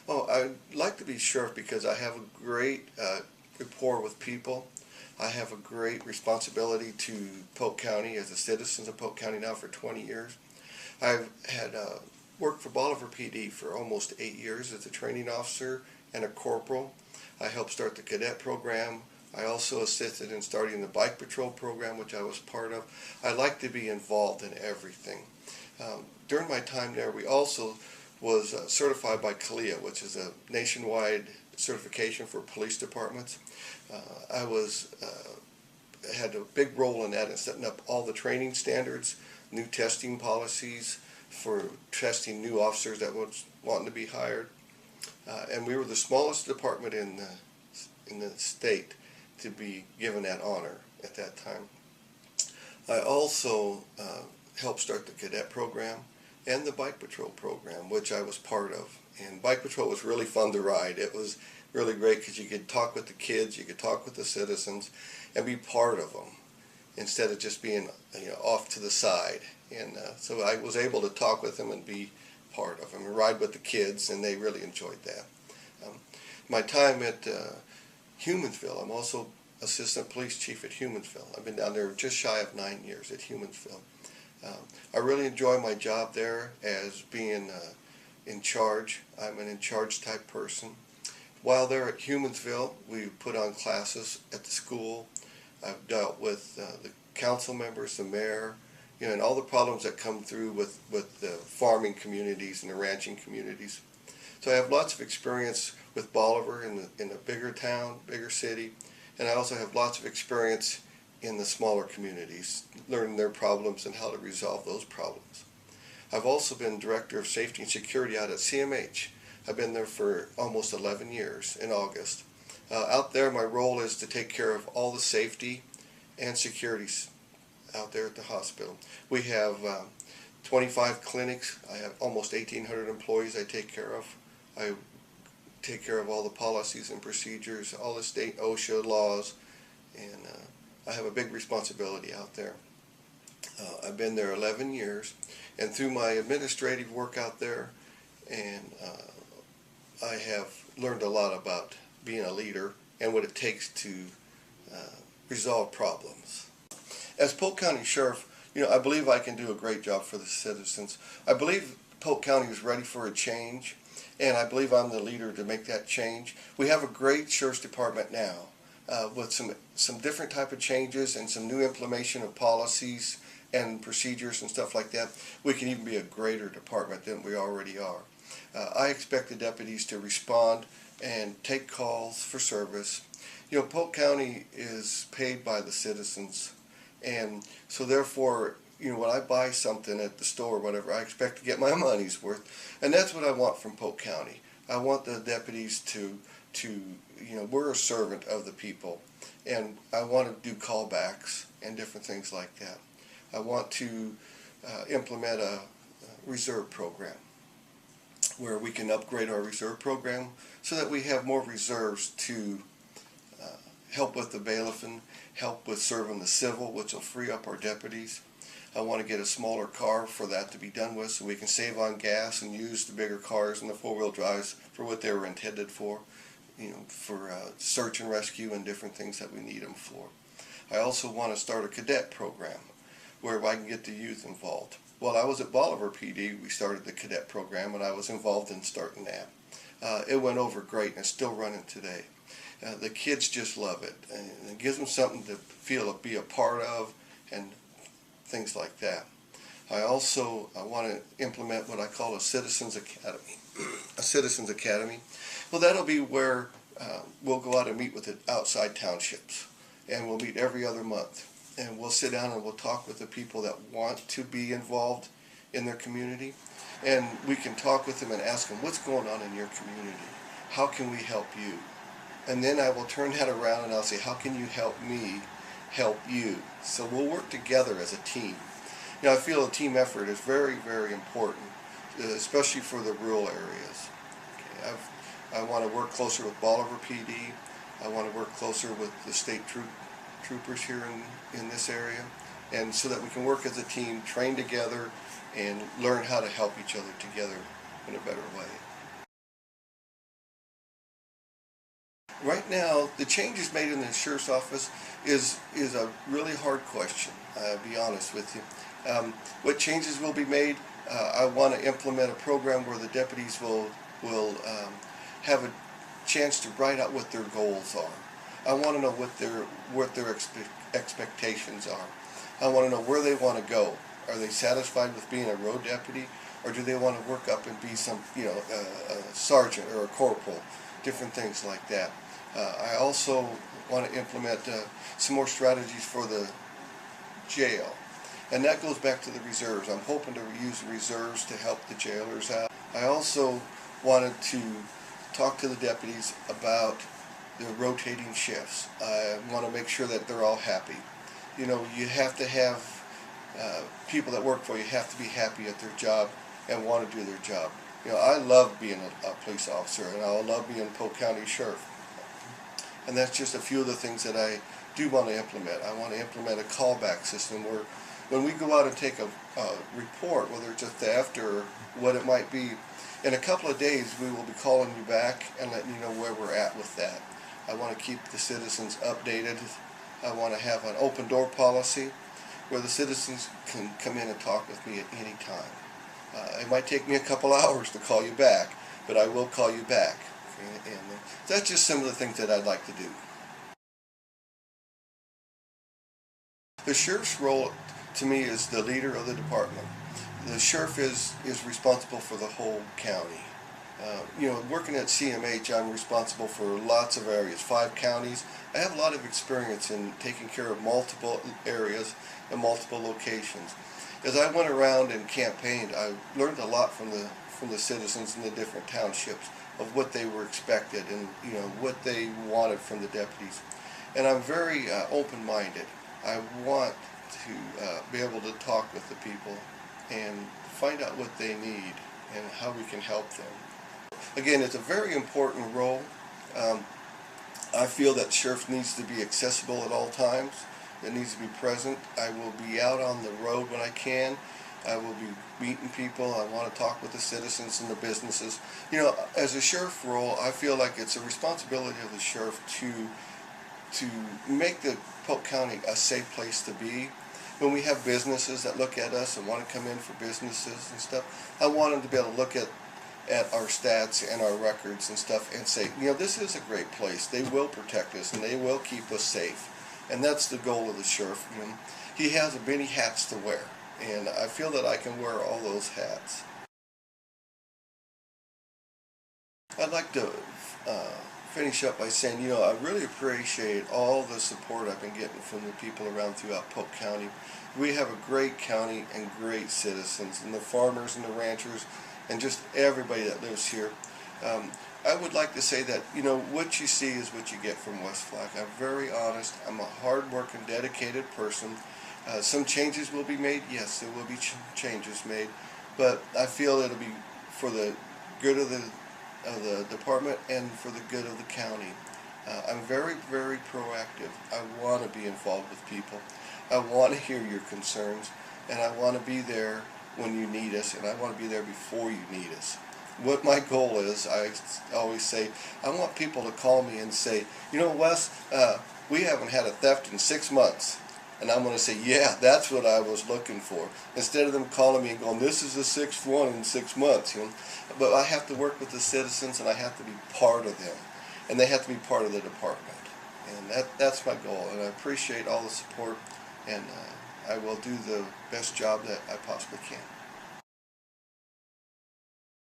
Oh, I'd like to be sheriff because I have a great rapport with people. I have a great responsibility to Polk County as a citizen of Polk County now for 20 years. I've had worked for Bolivar PD for almost 8 years as a training officer and a corporal. I helped start the cadet program. I also assisted in starting the bike patrol program, which I was part of. I like to be involved in everything. During my time there, we also was certified by CALIA, which is a nationwide certification for police departments. I had a big role in that in setting up all the training standards, new testing policies for testing new officers that was wanting to be hired. And we were the smallest department in the state to be given that honor at that time. I also helped start the cadet program and the bike patrol program, which I was part of. And bike patrol was really fun to ride. It was really great because you could talk with the kids, you could talk with the citizens, and be part of them instead of just being off to the side. And so I was able to talk with them and be part of them and ride with the kids, and they really enjoyed that. My time at Humansville, I'm also assistant police chief at Humansville. I've been down there just shy of 9 years at Humansville. I really enjoy my job there as being in charge. I'm an in-charge type person. While there at Humansville, we put on classes at the school. I've dealt with the council members, the mayor, and all the problems that come through with the farming communities and the ranching communities. So I have lots of experience with Bolivar in a bigger town, bigger city, and I also have lots of experience in the smaller communities, learning their problems and how to resolve those problems. I've also been Director of Safety and Security out at CMH. I've been there for almost 11 years in August. Out there, my role is to take care of all the safety and security out there at the hospital. We have 25 clinics. I have almost 1,800 employees I take care of. I take care of all the policies and procedures, all the state OSHA laws, and I have a big responsibility out there. I've been there 11 years, and through my administrative work out there, and I have learned a lot about being a leader and what it takes to resolve problems. As Polk County Sheriff, I believe I can do a great job for the citizens. I believe Polk County is ready for a change, and I believe I'm the leader to make that change. We have a great sheriff's department now with some different type of changes and some new implementation of policies and procedures and stuff like that. We can even be a greater department than we already are. I expect the deputies to respond and take calls for service. Polk County is paid by the citizens, and so therefore, when I buy something at the store or whatever, I expect to get my money's worth, and that's what I want from Polk County. I want the deputies to we're a servant of the people, and I want to do callbacks and different things like that. I want to implement a reserve program where we can upgrade our reserve program so that we have more reserves to help with the bailiffing, help with serving the civil, which will free up our deputies. I want to get a smaller car for that to be done with so we can save on gas and use the bigger cars and the four-wheel drives for what they were intended for, for search and rescue and different things that we need them for. I also want to start a cadet program where I can get the youth involved. While I was at Bolivar PD, we started the cadet program, and I was involved in starting that. It went over great, and it's still running today. The kids just love it, and it gives them something to be a part of, and things like that. I want to implement what I call a Citizens Academy. A Citizens Academy. Well, that'll be where we'll go out and meet with the outside townships, and we'll meet every other month. And we'll sit down and we'll talk with the people that want to be involved in their community. And we can talk with them and ask them, what's going on in your community? How can we help you? And then I will turn that around and I'll say, how can you help me help you? So we'll work together as a team. I feel a team effort is very, very important, especially for the rural areas. Okay, I want to work closer with Bolivar PD. I want to work closer with the state troopers here in this area, and so that we can work as a team, train together, and learn how to help each other together in a better way. Right now, the changes made in the sheriff's office is a really hard question. I'll be honest with you. What changes will be made? I want to implement a program where the deputies will have a chance to write out what their goals are. I want to know what their expectations are. I want to know where they want to go. Are they satisfied with being a road deputy, or do they want to work up and be some, a sergeant or a corporal, different things like that. I also want to implement some more strategies for the jail, and that goes back to the reserves. I'm hoping to use the reserves to help the jailers out. I also wanted to talk to the deputies about the rotating shifts. I want to make sure that they're all happy. You have to have people that work for you have to be happy at their job and want to do their job. I love being a police officer, and I love being Polk County Sheriff. And that's just a few of the things that I do want to implement. I want to implement a callback system where when we go out and take a report, whether it's a theft or what it might be, in a couple of days we will be calling you back and letting you know where we're at with that. I want to keep the citizens updated. I want to have an open door policy where the citizens can come in and talk with me at any time. It might take me a couple hours to call you back, but I will call you back. And that's just some of the things that I'd like to do. The sheriff's role to me is the leader of the department. The sheriff is responsible for the whole county. Working at CMH, I'm responsible for lots of areas, 5 counties. I have a lot of experience in taking care of multiple areas and multiple locations. As I went around and campaigned, I learned a lot from the citizens in the different townships of what they were expected and what they wanted from the deputies. And I'm very open-minded. I want to be able to talk with the people and find out what they need and how we can help them. Again, it's a very important role. I feel that sheriff needs to be accessible at all times. It needs to be present. I will be out on the road when I can. I will be meeting people. I want to talk with the citizens and the businesses. As a sheriff role, I feel like it's a responsibility of the sheriff to make the Polk County a safe place to be. When we have businesses that look at us and want to come in for businesses and stuff, I want them to be able to look at our stats and our records and stuff and say, this is a great place. They will protect us and they will keep us safe. And that's the goal of the sheriff. He has many hats to wear, and I feel that I can wear all those hats. I'd like to finish up by saying, I really appreciate all the support I've been getting from the people around throughout Polk County. We have a great county and great citizens, and the farmers and the ranchers and just everybody that lives here. I would like to say that, what you see is what you get from Wes Flack. I'm very honest. I'm a hard-working, dedicated person. Some changes will be made. Yes, there will be changes made, but I feel it'll be for the good of the department and for the good of the county. I'm very, very proactive. I want to be involved with people. I want to hear your concerns, and I want to be there when you need us, and I want to be there before you need us. What my goal is, I always say, I want people to call me and say, Wes, we haven't had a theft in 6 months. And I'm going to say, yeah, that's what I was looking for. Instead of them calling me and going, this is the 6th one in 6 months. But I have to work with the citizens, and I have to be part of them. And they have to be part of the department. And that's my goal. And I appreciate all the support, and I will do the best job that I possibly can.